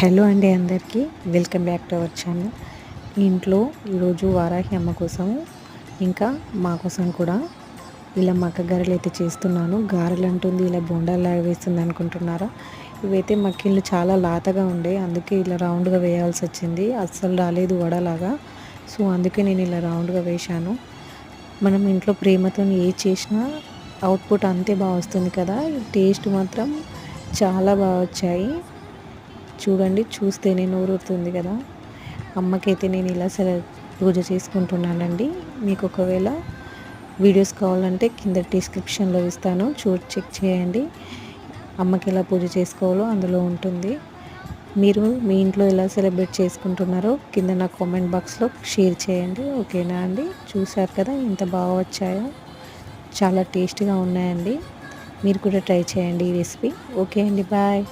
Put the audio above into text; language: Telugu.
హలో అండి అందరికీ welcome back to our channel. ఇంట్లో ఈరోజు వారాహి అమ్మ కోసం ఇంకా మా కోసం కూడా ఇలా మక్క గారెలు అయితే చేస్తున్నాను. గారెలు అంటుంది ఇలా బొండాలాగా వేస్తుంది అనుకుంటున్నారా? ఇవైతే మక్కిళ్ళు చాలా లాతగా ఉండే, అందుకే ఇలా రౌండ్గా వేయాల్సి వచ్చింది. అస్సలు రాలేదు వడలాగా. సో అందుకే నేను ఇలా రౌండ్గా వేశాను. మనం ఇంట్లో ప్రేమతో ఏది చేసినా అవుట్పుట్ అంతే బాగా వస్తుంది కదా. టేస్ట్ మాత్రం చాలా బాగా వచ్చాయి. చూడండి, చూస్తేనే నోరూరుతుంది కదా. అమ్మకైతే నేను ఇలా పూజ చేసుకుంటున్నానండి. మీకు ఒకవేళ వీడియోస్ కావాలంటే కింద డిస్క్రిప్షన్లో ఇస్తాను, చెక్ చేయండి. అమ్మకి ఎలా పూజ చేసుకోవాలో అందులో ఉంటుంది. మీరు మీ ఇంట్లో ఎలా సెలబ్రేట్ చేసుకుంటున్నారో కింద నా కామెంట్ బాక్స్లో షేర్ చేయండి. ఓకేనా అండి? చూశారు కదా ఎంత బాగా వచ్చాయో, చాలా టేస్ట్గా ఉన్నాయండి. మీరు కూడా ట్రై చేయండి ఈ రెసిపీ. ఓకే అండి, బాయ్.